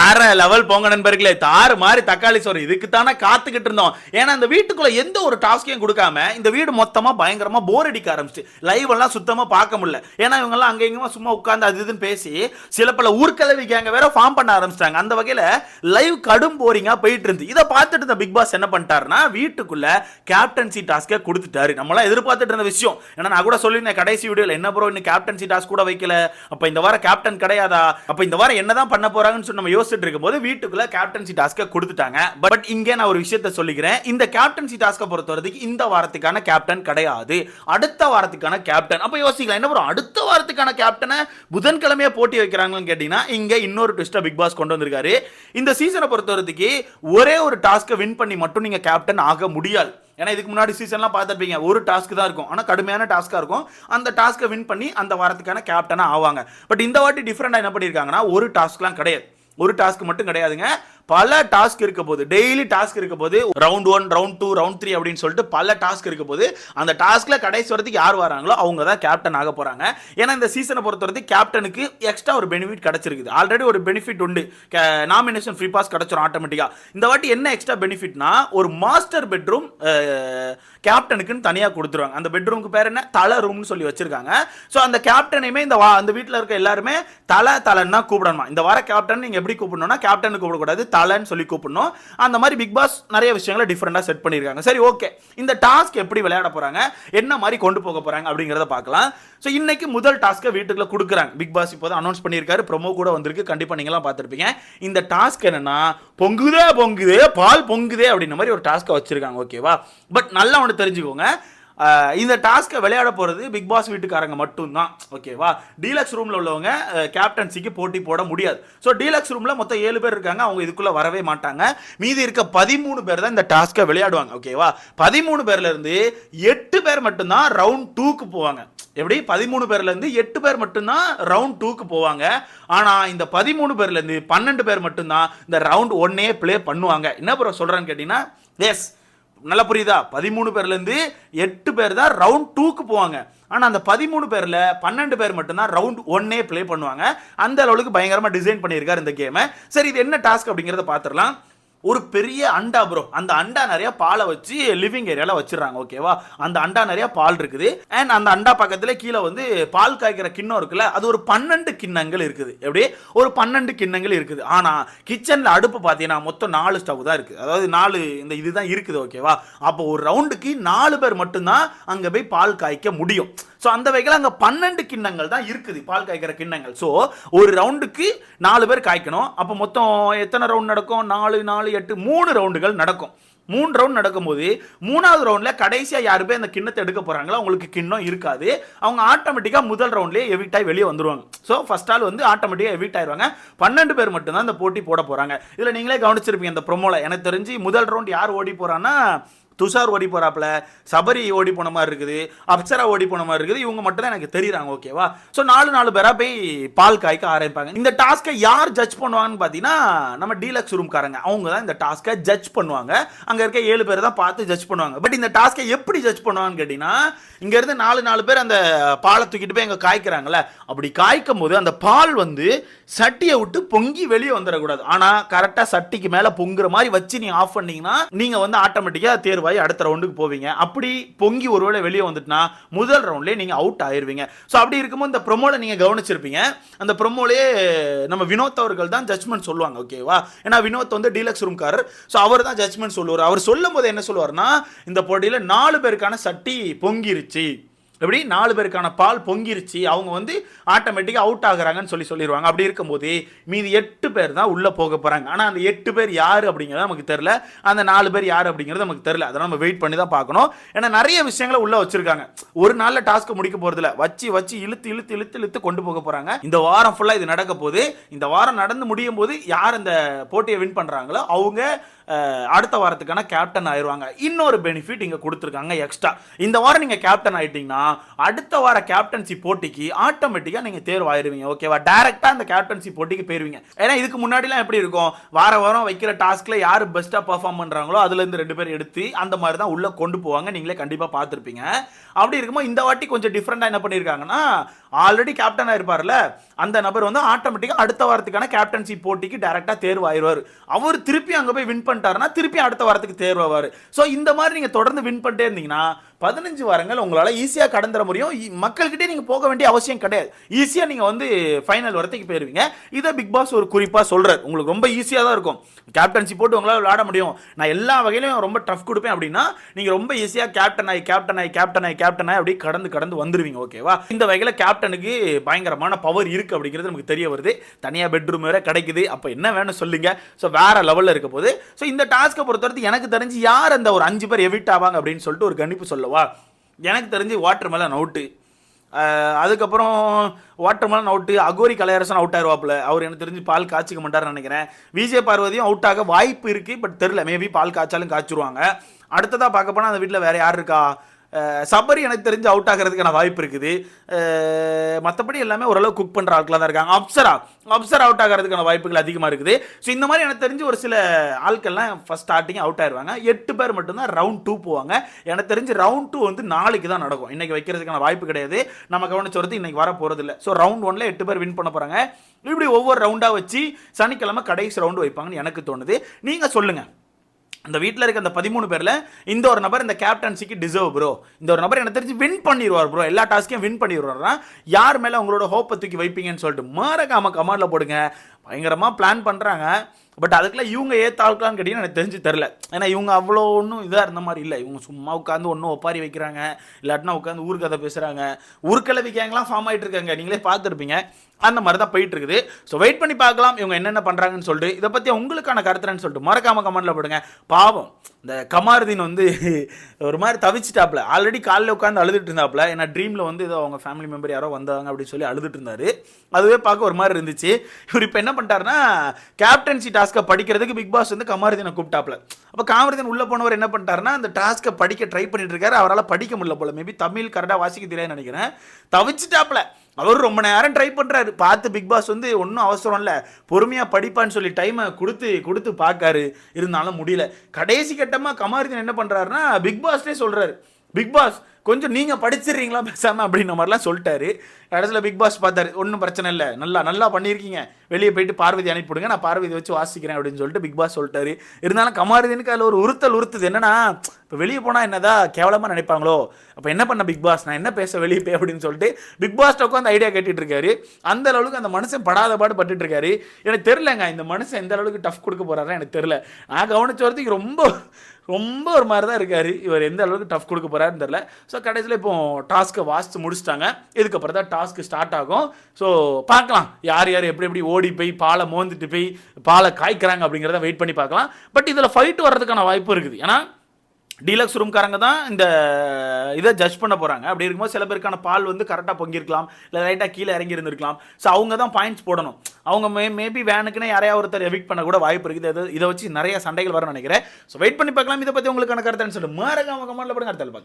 வேற லெவல் போங்க நண்பர்களே, தாறு மாதிரி தக்காளி சோறு. இதுக்கு தானே காத்துக்கிட்டு இருந்தோம். ஏன்னா இந்த வீட்டுக்குள்ள எந்த ஒரு டாஸ்கையும் கொடுக்காம இந்த வீடு மொத்தமா பயங்கரமா போர் அடிக்க ஆரம்பிச்சு, லைவ் எல்லாம் சுத்தமா பார்க்க முடியல. ஏன்னா இவங்க எல்லாம் அங்க இங்கமா சும்மா உட்கார்ந்து அது இதுன்னு பேசி சில பல ஊர்கலவி கேங்க வேற ஃபார்ம் பண்ண ஆரம்பிச்சிட்டாங்க. அந்த வகையில லைவ் கடும் போரிங்கா போயிட்டு இருந்து இதை பார்த்துட்டு இந்த பிக் பாஸ் என்ன பண்ணிட்டாருன்னா, வீட்டுக்குள்ள கேப்டன்சி டாஸ்கை கொடுத்துட்டாரு. நம்மளாம் எதிர்பார்த்துட்டு இருந்த விஷயம். ஏன்னா நான் கூட சொல்லியிருந்தேன் கடைசி வீடியோல, என்ன ப்ரோ இன்னும் கேப்டன்சி டாஸ்க் கூட வைக்கல, அப்ப இந்த வாரம் கேப்டன் கிடையாதா, அப்ப இந்த வாரம் என்னதான் பண்ண போறாங்கன்னு சொல்லி நம்ம யோசிச்சுட்டு இருக்கும்போது வீட்டுக்குள்ள கேப்டன்சி டாஸ்கை கொடுத்துட்டாங்க. பட் இங்கே நான் ஒரு விஷயத்தை சொல்லிக்கிறேன். இந்த கேப்டன்சி டாஸ்கை பொறுத்தவரைக்கும் இந்த வாரத்துக்கான கேப்டன் கிடையாது, அடுத்த வாரத்துக்கான கேப்டன். அப்ப யோசிக்கலாம், என்ன வரும் அடுத்த வாரத்துக்கான கேப்டனை புதன்கிழமையா போட்டி வைக்கிறாங்கன்னு கேட்டீங்கன்னா, இங்க இன்னொரு ட்விஸ்டா பிக் பாஸ் கொண்டு வந்திருக்காரு. இந்த சீசனை பொறுத்தவரைக்கும் ஒரே ஒரு டாஸ்கை வின் பண்ணி மட்டும் நீங்க கேப்டன் ஆக முடியாது. ஏன்னா இதுக்கு முன்னாடி சீசன்லாம் பார்த்துருப்பீங்க, ஒரு டாஸ்க் தான் இருக்கும், ஆனால் கடுமையான டாஸ்காக இருக்கும். அந்த டாஸ்க்கை வின் பண்ணி அந்த வாரத்துக்கான கேப்டனாக ஆவாங்க. பட் இந்த வாட்டி டிஃப்ரெண்டாக என்ன பண்ணியிருக்காங்கன்னா, ஒரு டாஸ்க்லாம் கிடையாது, ஒரு டாஸ்க் மட்டும் கிடையாதுங்க, பல டாஸ்க் இருக்க போது, டெய்லி டாஸ்க் இருக்க போது, ரவுண்ட் 1 ரவுண்ட் 2 ரவுண்ட் 3 அப்படின்னு சொல்லிட்டு பல டாஸ்க் இருக்க போது, அந்த டாஸ்க்ல கடைசி வரதுக்கு யார் வராங்களோ அவங்க தான் கேப்டன் ஆக போறாங்க. ஏன்னா இந்த சீசனை பொறுத்தவரைக்கும் கேப்டனுக்கு எக்ஸ்ட்ரா ஒரு பெனிஃபிட் கிடைச்சிருக்குது. ஆல்ரெடி ஒரு பெனிஃபிட் உண்டு, நாமினேஷன் ஃப்ரீ பாஸ் கிடைச்சிரும் ஆட்டோமேட்டிக்கா. இந்த வாட்டி என்ன எக்ஸ்ட்ரா பெனிஃபிட்னா, ஒரு மாஸ்டர் பெட்ரூம் கேப்டனுக்குன்னு தனியாக கொடுத்துருவாங்க. அந்த பெட்ரூமுக்கு பேர் என்ன, தலை ரூம்னு சொல்லி வச்சிருக்காங்க. ஸோ அந்த கேப்டனையுமே இந்த வீட்டில் இருக்க எல்லாருமே தலைன்னு தான் கூப்பிடணுமா. இந்த வார கேப்டன் நீங்க எப்படி கூப்பிடணும்னா, கேப்டனுக்கு கூப்பிடக்கூடாது, தலைன்னு சொல்லி கூப்பிடணும். அந்த மாதிரி பிக் பாஸ் நிறைய விஷயங்களை டிஃபரெண்டாக செட் பண்ணியிருக்காங்க. சரி ஓகே, இந்த டாஸ்க் எப்படி விளையாட போறாங்க, என்ன மாதிரி கொண்டு போக போறாங்க அப்படிங்கிறத பார்க்கலாம். ஸோ இன்னைக்கு முதல் டாஸ்க்கை வீட்டுக்குள்ள கொடுக்குறாங்க. பிக் பாஸ் இப்போ அனௌன்ஸ் பண்ணியிருக்காரு, ப்ரோமோ கூட வந்திருக்கு, கண்டிப்பாக நீங்களாம் பார்த்துருப்பீங்க. இந்த டாஸ்க் என்னன்னா, பொங்குதே பால் பொங்குதே அப்படின்ற மாதிரி ஒரு டாஸ்க்கை வச்சிருக்காங்க. ஓகேவா? பட் நல்லா ஒன்று தெரிஞ்சுக்கோங்க, இந்த டாஸ்க்கை விளையாட போகிறது பிக் பாஸ் வீட்டுக்காரங்க மட்டும்தான். ஓகேவா? டீலக்ஸ் ரூமில் உள்ளவங்க கேப்டன்சிக்கு போட்டி போட முடியாது. ஸோ டீலக்ஸ் ரூமில் மொத்தம் 7 பேர் இருக்காங்க, அவங்க இதுக்குள்ளே வரவே மாட்டாங்க. மீதி இருக்க 13 பேர் தான் இந்த டாஸ்க்கை விளையாடுவாங்க. ஓகேவா? 13 பேர்ல இருந்து 8 பேர் மட்டும்தான் ரவுண்ட் 2க்கு போவாங்க. எப்படி 13 பேர்ல இருந்து 8 பேர் மட்டும்தான் ரவுண்ட் 2க்கு போவாங்க. ஆனால் இந்த 13 பேர்ல இருந்து 12 பேர் மட்டும்தான் இந்த ரவுண்ட் 1 பிளே பண்ணுவாங்க. என்ன ப்ரோ சொல்கிறேன்னு கேட்டிங்கன்னா, எஸ் நல்லா புரியுதா, 13 பேர்ல இருந்து 8 பேர் தான் ரவுண்ட் 2க்கு போவாங்க. ஆனால் அந்த 13 பேர்ல 12 பேர் மட்டும்தான் ரவுண்ட் 1 பிளே பண்ணுவாங்க. அந்த அளவுக்கு பயங்கரமா டிசைன் பண்ணியிருக்காரு இந்த கேமை. சரி, இது என்ன டாஸ்க் அப்படிங்கிறத பார்த்துடலாம். ஒரு பெரிய அண்டா ப்ரோ, அந்த அண்டா நிறைய பாலை வச்சு லிவிங் ஏரியால வச்சிடறாங்க. ஓகேவா? அந்த அண்டா நிறைய பால் இருக்குது. அண்ட் அந்த அண்டா பக்கத்துல கீழே வந்து பால் காய்க்கிற கிண்ணம் இருக்குல்ல, அது ஒரு 12 கிண்ணங்கள் இருக்குது. எப்படி ஒரு 12 கிண்ணங்கள் இருக்குது. ஆனா கிச்சன்ல அடுப்பு பார்த்தீங்கன்னா மொத்தம் 4 ஸ்டவ் தான் இருக்கு, அதாவது 4 இந்த இதுதான் இருக்குது. ஓகேவா? அப்போ ஒரு ரவுண்டுக்கு 4 பேர் மட்டும்தான் அங்க போய் பால் காய்க்க முடியும். ஸோ அந்த வகையில் அங்கே 12 கிண்ணங்கள் தான் இருக்குது, பால் காய்க்கிற கிண்ணங்கள். ஸோ ஒரு ரவுண்டுக்கு 4 பேர் காய்க்கணும். அப்போ மொத்தம் எத்தனை ரவுண்ட் நடக்கும், 4 4 8 3 ரவுண்டுகள் நடக்கும். 3 ரவுண்ட் நடக்கும்போது 3வது ரவுண்டில் கடைசியாக யார் போய் அந்த கிண்ணத்தை எடுக்க போகிறாங்களோ அவங்களுக்கு கிண்ணம் இருக்காது. அவங்க ஆட்டோமேட்டிக்காக முதல் ரவுண்ட்லேயே எவிக்ட் ஆகி வெளியே வந்துடுவாங்க. ஸோ ஃபர்ஸ்ட் ஆள் வந்து ஆட்டோமேட்டிக்காக எவிக்ட் ஆயிடுவாங்க. 12 பேர் மட்டும்தான் இந்த போட்டி போட போகிறாங்க. இதில் நீங்களே கவனிச்சிருப்பீங்க, இந்த ப்ரோமோல எனக்கு தெரிஞ்சு முதல் ரவுண்ட் யார் ஓடி போகிறான்னா, துஷார் ஓடி போறாப்ல, சபரி ஓடி போன மாதிரி இருக்குது, அப்சரா ஓடி போன மாதிரி இருக்குது. இவங்க மட்டும் தான் எனக்கு தெரியுறாங்க. ஓகேவா? ஸோ 4 பேரா போய் பால் காய்க்க ஆரம்பிப்பாங்க. இந்த டாஸ்க்கை யார் ஜட்ஜ் பண்ணுவாங்கன்னு பார்த்தீங்கன்னா, நம்ம டீலக்ஸ் ரூம்காரங்க, அவங்க தான் இந்த டாஸ்க்கை ஜட்ஜ் பண்ணுவாங்க. அங்கே இருக்க 7 பேர் தான் பார்த்து ஜட்ஜ் பண்ணுவாங்க. பட் இந்த டாஸ்க்கை எப்படி ஜட்ஜ் பண்ணுவாங்கன்னு கேட்டீங்கன்னா, இங்க இருந்து 4 பேர் அந்த பாலை தூக்கிட்டு போய் அங்கே காய்க்கிறாங்கல்ல, அப்படி காய்க்கும் போது அந்த பால் வந்து சட்டியை விட்டு பொங்கி வெளியே வந்துடக்கூடாது. ஆனால் கரெக்டாக சட்டிக்கு மேலே பொங்குற மாதிரி வச்சு நீ ஆஃப் பண்ணீங்கன்னா நீங்கள் வந்து ஆட்டோமேட்டிக்காக தேர்வாகி அடுத்த ரவுண்டுக்கு போவீங்க. அப்படி பொங்கி ஒருவேளை வெளியே வந்துட்டுனா முதல் ரவுண்ட்லேயே நீங்கள் அவுட் ஆயிருவீங்க. ஸோ அப்படி இருக்கும்போது இந்த ப்ரோமோல நீங்கள் கவனிச்சிருப்பீங்க, அந்த ப்ரோமோலேயே நம்ம வினோத் அவர்கள் தான் ஜட்ஜ்மெண்ட் சொல்லுவாங்க. ஓகேவா? ஏன்னா வினோத் வந்து டீலக்ஸ் ரூம்காரர். ஸோ அவர் தான் ஜட்ஜ்மெண்ட் சொல்லுவார். அவர் சொல்லும் போது என்ன சொல்லுவார்னா, இந்த போட்டியில் 4 பேருக்கான சட்டி பொங்கிருச்சு, எப்படி 4 பேருக்கான பால் பொங்கிருச்சு, அவங்க வந்து ஆட்டோமேட்டிக்காக அவுட் ஆகுறாங்கன்னு சொல்லிடுவாங்க. அப்படி இருக்கும்போது மீதி 8 பேர் தான் உள்ளே போக போகிறாங்க. ஆனால் அந்த 8 பேர் யார் அப்படிங்கிறது நமக்கு தெரியல, அந்த 4 பேர் யார் அப்படிங்கிறது நமக்கு தெரியல. அதெல்லாம் நம்ம வெயிட் பண்ணி தான் பார்க்கணும். ஏன்னா நிறைய விஷயங்களை உள்ளே வச்சிருக்காங்க. ஒரு நாளில் டாஸ்க்கு முடிக்க போகிறதில்ல, வச்சு இழுத்து கொண்டு போக போகிறாங்க. இந்த வாரம் ஃபுல்லாக இது நடக்க போகுது. இந்த வாரம் நடந்து முடியும் போது யார் அந்த போட்டியை வின் பண்ணுறாங்களோ அவங்க அடுத்த வாரத்துக்கான கேப்டன் ஆயிடுவாங்க. இன்னொரு பெனிஃபிட் இங்கே கொடுத்துருக்காங்க எக்ஸ்ட்ரா. இந்த வாரம் நீங்கள் கேப்டன் ஆகிட்டீங்கன்னா அடுத்த வார கேப்டன்சி போட்டிக்கு ஆட்டோமேட்டிக்காக நீங்கள் தேர்வு ஆயிடுவீங்க. ஓகேவா? டேரெக்டாக அந்த கேப்டன்சி போட்டிக்கு போயிருவீங்க. ஏன்னா இதுக்கு முன்னாடிலாம் எப்படி இருக்கும், வாரம் வைக்கிற டாஸ்கில் யார் பெஸ்ட்டாக பர்ஃபார்ம் பண்ணுறாங்களோ அதுலேருந்து 2 பேர் எடுத்து அந்த மாதிரி தான் உள்ளே கொண்டு போவாங்க. நீங்களே கண்டிப்பாக பார்த்துருப்பீங்க. அப்படி இருக்கும்போது இந்த வாட்டி கொஞ்சம் டிஃப்ரெண்டாக என்ன பண்ணியிருக்காங்கன்னா, ஆல்ரெடி கேப்டனாக இருப்பார்ல அந்த நபர் வந்து ஆட்டோமேட்டிக்காக அடுத்த வாரத்துக்கான கேப்டன்சி போட்டிக்கு டேரெக்டாக தேர்வு ஆயிடுவார். அவர் திருப்பி அங்கே போய் வின் பண்ணிட்டாருன்னா திருப்பி அடுத்த வாரத்துக்கு தேர்வு ஆவார். ஸோ இந்த மாதிரி நீங்கள் தொடர்ந்து வின் பண்ணிட்டே இருந்தீங்கன்னா 15 வாரங்கள் உங்களால் ஈஸியாக கடந்துட முடியும். மக்கள்கிட்டே நீங்கள் போக வேண்டிய அவசியம் கிடையாது. ஈஸியாக நீங்கள் வந்து ஃபைனல் வரத்துக்கு போயிருவீங்க. இதை பிக் பாஸ் ஒரு குறிப்பாக சொல்கிறார். உங்களுக்கு ரொம்ப ஈஸியாக தான் இருக்கும் கேப்டன்சி போட்டு உங்களால் விளையாட முடியும். நான் எல்லா வகையிலும் ரொம்ப டஃப் கொடுப்பேன் அப்படின்னா நீங்கள் ரொம்ப ஈஸியாக கேப்டன் ஆகி அப்படி கடந்து வந்துருவீங்க. ஓகேவா? இந்த வகையில் கேப்டனுக்கு பயங்கரமான பவர் இருக்குது அப்படிங்கிறது நமக்கு தெரிய வருது. தனியாக பெட்ரூம் வேறு கிடைக்குது. அப்போ என்ன வேணும் சொல்லுங்க. ஸோ வேற லெவலில் இருக்க போது. ஸோ இந்த டாஸ்க்கை பொறுத்தவரைக்கும் எனக்கு தெரிஞ்சு யார் அந்த ஒரு 5 பேர் எவிட் ஆவாங்க அப்படின்னு சொல்லிட்டு ஒரு கணிப்பு சொல்லவா? எனக்கு தெரிஞ்சு வாட்டர் மெலன் அவுட்டு, அதுக்கப்புறம் watermelon out, Aghori Kalaiyarasan out ஆயிடுவாப்புல. அவர் எனக்கு தெரிஞ்சு பால் காய்ச்சிக்க மாட்டார்னு நினைக்கிறேன். விஜய் பார்வதியும் அவுட் ஆக வாய்ப்பு இருக்குது. பட் தெரில, மேபி பால் காய்ச்சாலும் காய்ச்சிருவாங்க. அடுத்ததாக பார்க்க போனால் அந்த வீட்டில் வேறு யார் இருக்கா? சபரி எனக்கு தெரிஞ்சு அவுட் ஆகிறதுக்கான வாய்ப்பு இருக்குது. மற்றபடி எல்லாமே ஓரளவு குக் பண்ணுற ஆட்களாக தான் இருக்காங்க. அப்சரா அவுட் ஆகிறதுக்கான வாய்ப்புகள் அதிகமாக இருக்குது. ஸோ இந்த மாதிரி எனக்கு தெரிஞ்சு ஒரு சில ஆட்கள்லாம் ஃபஸ்ட் ஸ்டார்டிங் அவுட் ஆயிடுவாங்க. 8 பேர் மட்டும்தான் ரவுண்ட் 2 போவாங்க. எனக்கு தெரிஞ்சு ரவுண்ட் 2 வந்து நாளைக்கு தான் நடக்கும். இன்றைக்கி வைக்கிறதுக்கான வாய்ப்பு கிடையாது. நம்ம கவனிச்சு வரது இன்றைக்கி வர போகிறது இல்லை. ஸோ ரவுண்ட் 1ல் 8 பேர் வின் பண்ண போகிறாங்க. இப்படி ஒவ்வொரு ரவுண்டாக வச்சு சனிக்கிழமை கடைசி ரவுண்டு வைப்பாங்கன்னு எனக்கு தோணுது. நீங்கள் சொல்லுங்கள், இந்த வீட்டில் இருக்க அந்த 13 பேரில் இந்த ஒரு நபர் இந்த கேப்டன்சிக்கு டிசர்வ் ப்ரோ, இந்த ஒரு நபர் எனக்கு தெரிஞ்சு வின் பண்ணிடுவார் ப்ரோ, எல்லா டாஸ்க்கையும் வின் பண்ணிடுவார்னா யார் மேலே உங்களோட ஹோப்பை தூக்கி வைப்பீங்கன்னு சொல்லிட்டு மறக்காம கமெண்ட்ல போடுங்க. பயங்கரமாக பிளான் பண்ணுறாங்க. பட் அதுக்குலாம் இவங்க ஏற்றாளுக்கலான்னு கேட்டிங்கன்னா எனக்கு தெரிஞ்சு தெரில. ஏன்னா இவங்க அவ்வளோ ஒன்றும் இதாக இருந்த மாதிரி இல்லை. இவங்க சும்மா உட்காந்து ஒன்றும் ஒப்பாரி வைக்கிறாங்க, இல்லாட்டினா உட்காந்து ஊர்க்கதை பேசுகிறாங்க. ஊர்க்கலை கேங்கெலாம் ஃபார்ம் ஆகிட்டு இருக்காங்க, நீங்களே பார்த்துருப்பீங்க. அந்த மாதிரி தான் போயிட்டு இருக்குது. ஸோ வெயிட் பண்ணி பார்க்கலாம் இவங்க என்னென்ன பண்ணுறாங்கன்னு சொல்லிட்டு. இதை பற்றி உங்களுக்கான கருத்துன்னு சொல்லிட்டு மறக்காம கமெண்ட்டில் போடுங்க. பாவம் இந்த கமாருதீன் வந்து ஒரு மாதிரி தவிச்சிட்டாப்ல. ஆல்ரெடி காலையில் உட்காந்து அழுதுட்டு இருந்தாப்ல. ஏன்னா ட்ரீமில் வந்து ஏதோ அவங்க ஃபேமிலி மெம்பர் யாரோ வந்தாங்க அப்படின்னு சொல்லி அழுதுட்டு இருந்தார். அதுவே பார்க்க ஒரு மாதிரி இருந்துச்சு. இவர் இப்போ என்ன பண்ணிட்டாருன்னா கேப்டன்சி டாஸ்க்கை படிக்கிறதுக்கு பிக் பாஸ் வந்து கமாருதீனை கூப்பிட்டாப்ல. அப்போ கமாருதீன் உள்ளே போனவர் என்ன பண்ணிட்டாருன்னா அந்த டாஸ்க்கை படிக்க ட்ரை பண்ணிட்டு இருக்காரு. அவரால் படிக்க முடியல போல. மேபி தமிழ் கரெக்டாக வாசிக்க தெரியாதுன்னு நினைக்கிறேன். தவிச்சிட்டாப்ல. அவர் ரொம்ப நேரம் ட்ரை பண்ணுறாரு. பார்த்து பிக் பாஸ் வந்து ஒன்றும் அவசரம் இல்லை, பொறுமையாக படிப்பான்னு சொல்லி டைமை கொடுத்து பார்க்காரு. இருந்தாலும் முடியல. கடைசி கட்டமாக கமாருதீன் என்ன பண்ணுறாருன்னா பிக் பாஸ்லேயே சொல்கிறாரு, பிக் பாஸ் கொஞ்சம் நீங்கள் படிச்சிடுறீங்களா பேசாமல் அப்படின்ற மாதிரிலாம் சொல்லிட்டாரு. கடைசியில் பிக் பாஸ் பார்த்தாரு, ஒன்றும் பிரச்சனை இல்லை, நல்லா பண்ணியிருக்கீங்க, வெளியே போயிட்டு பார்வதி அனுப்பிவிடுங்க, நான் பார்வதி வச்சு வாசிக்கிறேன் அப்படின்னு சொல்லிட்டு பிக் பாஸ் சொல்லிட்டாரு. இருந்தாலும் கமாருதீனுக்கு அதில் ஒரு உறுத்துது. என்னன்னா இப்போ வெளியே போனால் என்னதான் கேவலமாக நினைப்பாங்களோ, அப்போ என்ன பண்ண பிக் பாஸ், நான் என்ன பேச வெளியே போய் அப்படின்னு சொல்லிட்டு பிக் பாஸ்ட்டை உட்காந்து ஐடியா கேட்டுட்டு இருக்காரு. அந்த அளவுக்கு அந்த மனுஷன் படாத பாடு பட்டுட்டு இருக்காரு. எனக்கு தெரிலங்க இந்த மனுஷன் எந்த அளவுக்கு டஃப் கொடுக்க போறாருன்னு எனக்கு தெரில. நான் கவனிச்ச வரதுக்கு ரொம்ப ஒரு மாதிரி தான் இருக்காரு. இவர் எந்த அளவுக்கு டஃப் கொடுக்க போறாருன்னு தெரில. ஸோ கடைசியில் இப்போ டாஸ்க்கை வாசித்து முடிச்சிட்டாங்க. இதுக்கப்புறம் தான் டாஸ்க்கு ஸ்டார்ட் ஆகும். ஸோ பார்க்கலாம் யார் எப்படி ஓடி போய் பாலை மோந்துட்டு போய் பாலை காய்க்கிறாங்க அப்படிங்கிறத வெயிட் பண்ணி பார்க்கலாம். பட் இதில் ஃபைட் வர்றதுக்கான வாய்ப்பு இருக்குது. ஏன்னா டீலக்ஸ் ரூம்காரங்க தான் இந்த இதை ஜட்ஜ் பண்ண போகிறாங்க. அப்படி இருக்கும்போது சில பேருக்கான பால் வந்து கரெக்டாக பொங்கியிருக்கலாம், இல்லை லைட்டாக கீழே இறங்கி இருந்திருக்கலாம். ஸோ அவங்க தான் பாயிண்ட்ஸ் போடணும். அவங்க மேபி வேனுக்குன்னு யாரையா ஒருத்தர் எவிக்ட் பண்ண கூட வாய்ப்பு இருக்குது. இதை வச்சு நிறைய சண்டைகள் வரும்னு நினைக்கிறேன். ஸோ வெயிட் பண்ணி பார்க்கலாம். இதை பற்றி உங்களுக்கான கருத்துன்னு சொல்லிட்டு மறக்காம கமெண்ட்ல போடுங்க. அடுத்த பார்க்கலாம்.